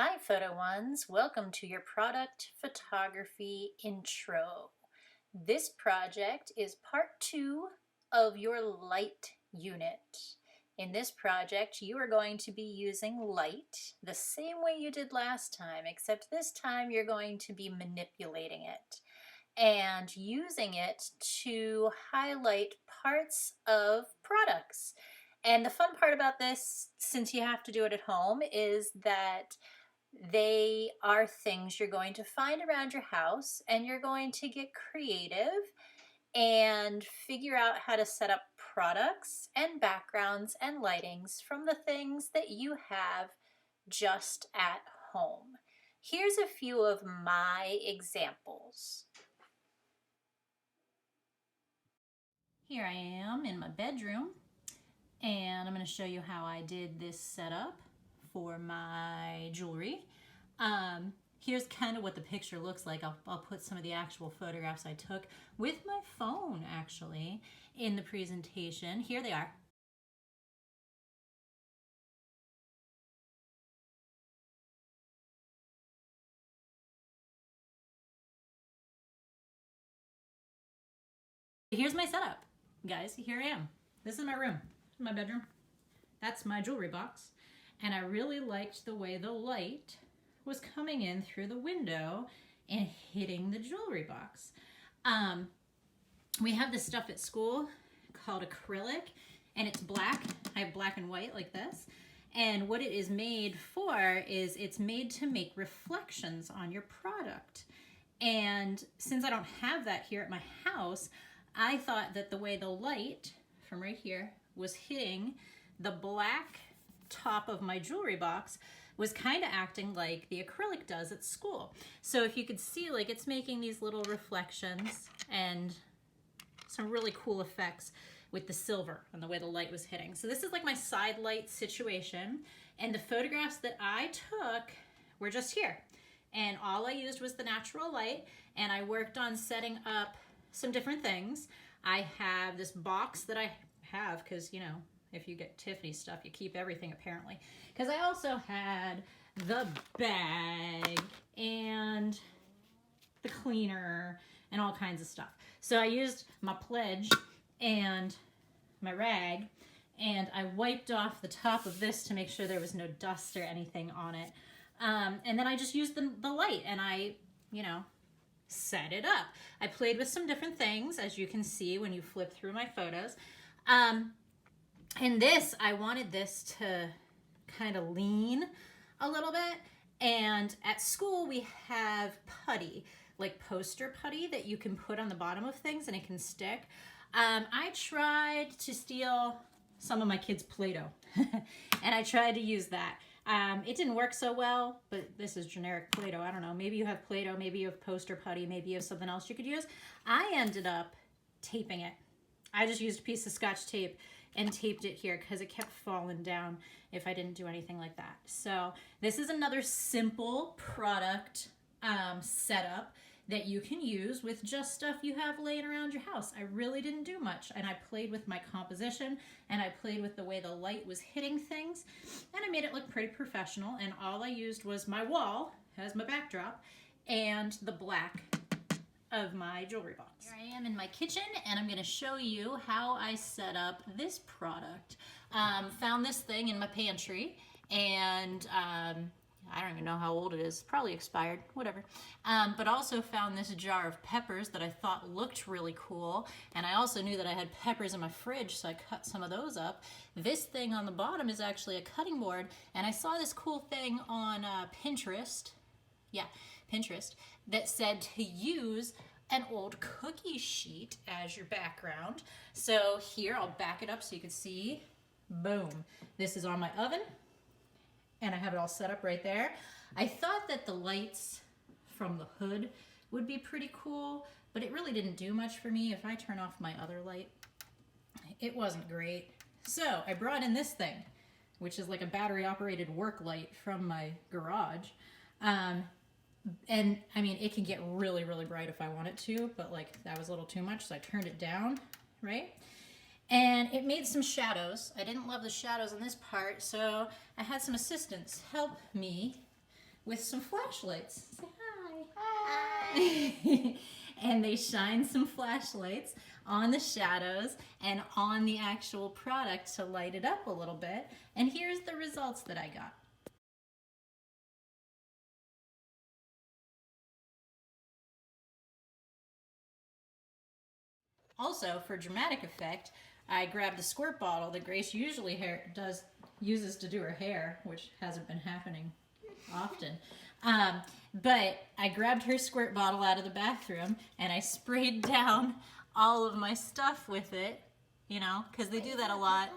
Hi Photo Ones, welcome to your product photography intro. This project is part 2 of your light unit. In this project you are going to be using light the same way you did last time, except this time you're going to be manipulating it and using it to highlight parts of products. And the fun part about this, since you have to do it at home, is that they are things you're going to find around your house, and you're going to get creative and figure out how to set up products and backgrounds and lightings from the things that you have just at home. Here's a few of my examples. Here I am in my bedroom, and I'm going to show you how I did this setup for my jewelry. Here's kind of what the picture looks like. I'll put some of the actual photographs I took with my phone actually in the presentation. Here they are. Here's my setup, guys. Here I am. This is my room, my bedroom. That's my jewelry box. And I really liked the way the light was coming in through the window and hitting the jewelry box. We have this stuff at school called acrylic, and it's black. I have black and white like this. And what it is made for is it's made to make reflections on your product. And since I don't have that here at my house, I thought that the way the light from right here was hitting the black top of my jewelry box was kind of acting like the acrylic does at school. So if you could see, like, it's making these little reflections and some really cool effects with the silver and the way the light was hitting. So this is like my side light situation, and the photographs that I took were just here. And all I used was the natural light, and I worked on setting up some different things. I have this box that I have because, you know, if you get Tiffany stuff, you keep everything apparently. Because I also had the bag and the cleaner and all kinds of stuff. So I used my pledge and my rag, and I wiped off the top of this to make sure there was no dust or anything on it. And then I just used the light, and I, you know, set it up. I played with some different things, as you can see when you flip through my photos. And this, I wanted this to kind of lean a little bit. And at school we have putty, like poster putty that you can put on the bottom of things and it can stick. I tried to steal some of my kids' Play-Doh and I tried to use that. It didn't work so well, but this is generic Play-Doh. I don't know, maybe you have Play-Doh, maybe you have poster putty, maybe you have something else you could use. I ended up taping it. I just used a piece of Scotch tape and taped it here because it kept falling down if I didn't do anything like that. So this is another simple product setup that you can use with just stuff you have laying around your house. I really didn't do much, and I played with my composition, and I played with the way the light was hitting things, and I made it look pretty professional. And all I used was my wall as my backdrop and the black of my jewelry box. Here I am in my kitchen, and I'm going to show you how I set up this product. Found this thing in my pantry, and I don't even know how old it is, probably expired, whatever. But also found this jar of peppers that I thought looked really cool, and I also knew that I had peppers in my fridge, so I cut some of those up. This thing on the bottom is actually a cutting board, and I saw this cool thing on Pinterest, Pinterest, that said to use an old cookie sheet as your background. So here, I'll back it up so you can see. Boom. This is on my oven, and I have it all set up right there. I thought that the lights from the hood would be pretty cool, but it really didn't do much for me. If I turn off my other light, it wasn't great. So I brought in this thing, which is like a battery operated work light from my garage. And I mean, it can get really, really bright if I want it to, but like that was a little too much, so I turned it down, right? And it made some shadows. I didn't love the shadows on this part, so I had some assistants help me with some flashlights. Say hi. Hi. And they shine some flashlights on the shadows and on the actual product to light it up a little bit. And here's the results that I got. Also, for dramatic effect, I grabbed a squirt bottle that Grace usually uses to do her hair, which hasn't been happening often. But I grabbed her squirt bottle out of the bathroom and I sprayed down all of my stuff with it, you know, because they do that a lot.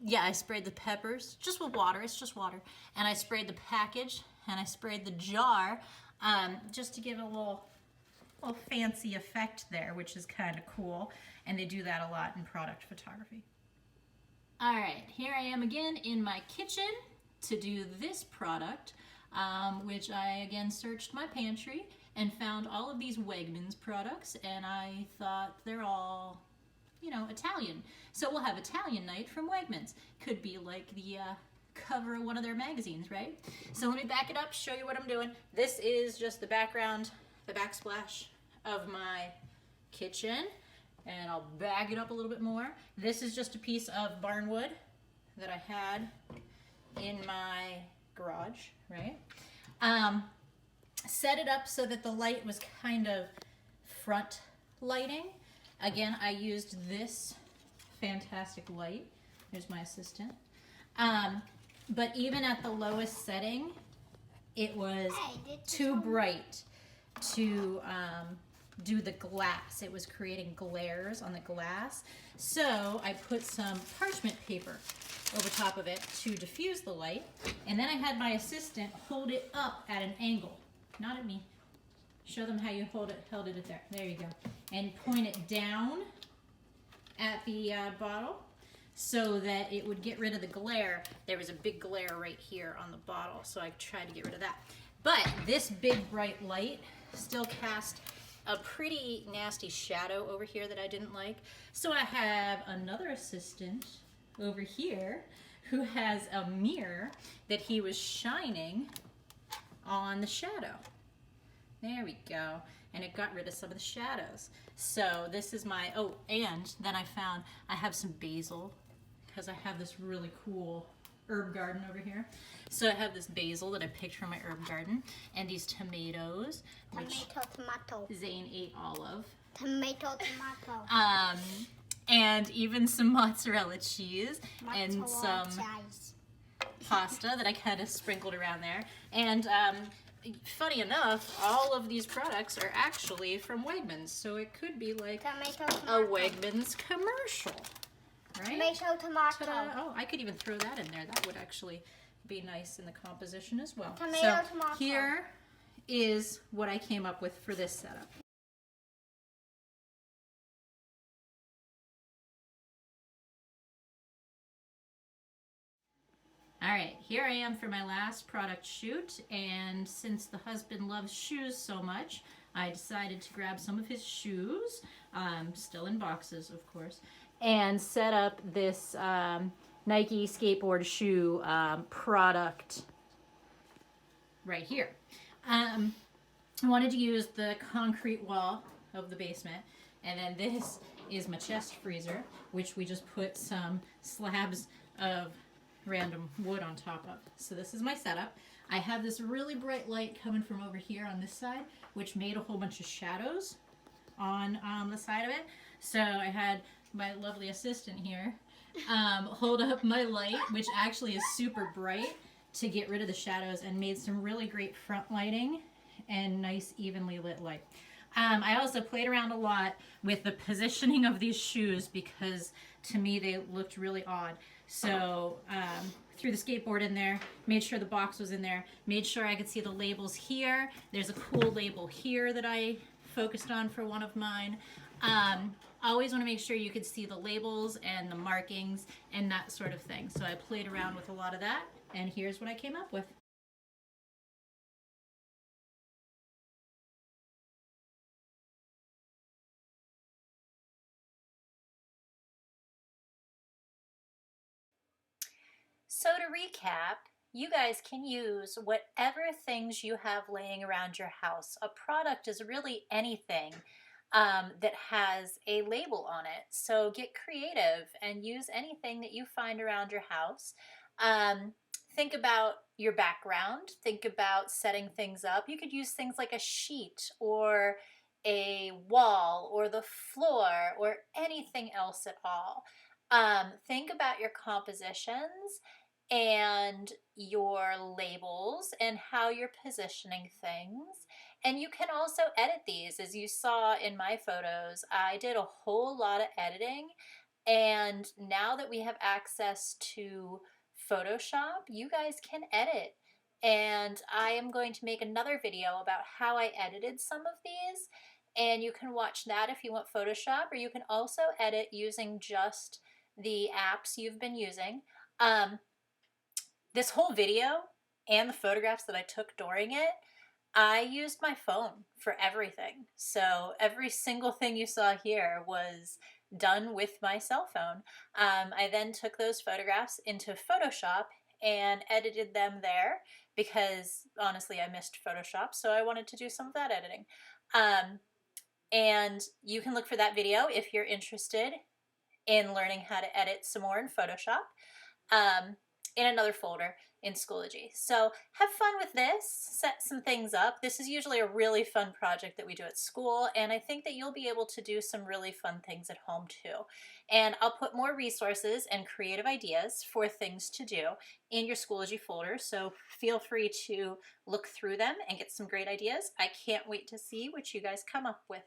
Yeah, I sprayed the peppers, just with water, it's just water. And I sprayed the package and I sprayed the jar just to give it a little fancy effect there, which is kind of cool. And they do that a lot in product photography. All right, here I am again in my kitchen to do this product, which I again searched my pantry and found all of these Wegmans products, and I thought they're all, you know, Italian. So we'll have Italian night from Wegmans. Could be like the cover of one of their magazines, right? So let me back it up, show you what I'm doing. This is just the background, the backsplash of my kitchen, and I'll bag it up a little bit more. This is just a piece of barnwood that I had in my garage, right? Set it up so that the light was kind of front lighting. Again, I used this fantastic light. There's my assistant. But even at the lowest setting, it was too bright to do the glass. It was creating glares on the glass. So I put some parchment paper over top of it to diffuse the light. And then I had my assistant hold it up at an angle. Not at me. Show them how you held it there. There you go. And point it down at the bottle so that it would get rid of the glare. There was a big glare right here on the bottle, so I tried to get rid of that. But this big bright light still cast a pretty nasty shadow over here that I didn't like. So I have another assistant over here who has a mirror that he was shining on the shadow. There we go. And it got rid of some of the shadows. So this is my, oh, and then I found I have some basil because I have this really cool herb garden over here. So I have this basil that I picked from my herb garden, and these tomatoes, which Tomato. Zane ate all of. Tomato. And even some mozzarella cheese and some pasta that I kind of sprinkled around there. And funny enough, all of these products are actually from Wegmans, so it could be like a Wegmans commercial, right? Tomato. Ta-da. Oh, I could even throw that in there. That would actually be nice in the composition as well. Tomato. Here is what I came up with for this setup. All right, here I am for my last product shoot, and since the husband loves shoes so much, I decided to grab some of his shoes, still in boxes, of course, and set up this Nike skateboard shoe product right here. I wanted to use the concrete wall of the basement, and then this is my chest freezer, which we just put some slabs of random wood on top of. So this is my setup. I have this really bright light coming from over here on this side, which made a whole bunch of shadows on the side of it. So I had my lovely assistant here hold up my light, which actually is super bright, to get rid of the shadows, and made some really great front lighting and nice evenly lit light. I also played around a lot with the positioning of these shoes because to me they looked really odd. So threw the skateboard in there, made sure the box was in there, made sure I could see the labels here. There's a cool label here that I focused on for one of mine. Always want to make sure you could see the labels and the markings and that sort of thing. So I played around with a lot of that, and here's what I came up with. So to recap, you guys can use whatever things you have laying around your house. A product is really anything that has a label on it. So get creative and use anything that you find around your house. Um, think about your background. Think about setting things up. You could use things like a sheet or a wall or the floor or anything else at all. Think about your compositions and your labels and how you're positioning things. And you can also edit these. As you saw in my photos, I did a whole lot of editing. And now that we have access to Photoshop, you guys can edit. And I am going to make another video about how I edited some of these. And you can watch that if you want Photoshop, or you can also edit using just the apps you've been using. This whole video and the photographs that I took during it, I used my phone for everything. So every single thing you saw here was done with my cell phone. I then took those photographs into Photoshop and edited them there because honestly I missed Photoshop, so I wanted to do some of that editing. And you can look for that video if you're interested in learning how to edit some more in Photoshop. In another folder in Schoology. So have fun with this, set some things up. This is usually a really fun project that we do at school, and I think that you'll be able to do some really fun things at home too. And I'll put more resources and creative ideas for things to do in your Schoology folder, so feel free to look through them and get some great ideas. I can't wait to see what you guys come up with.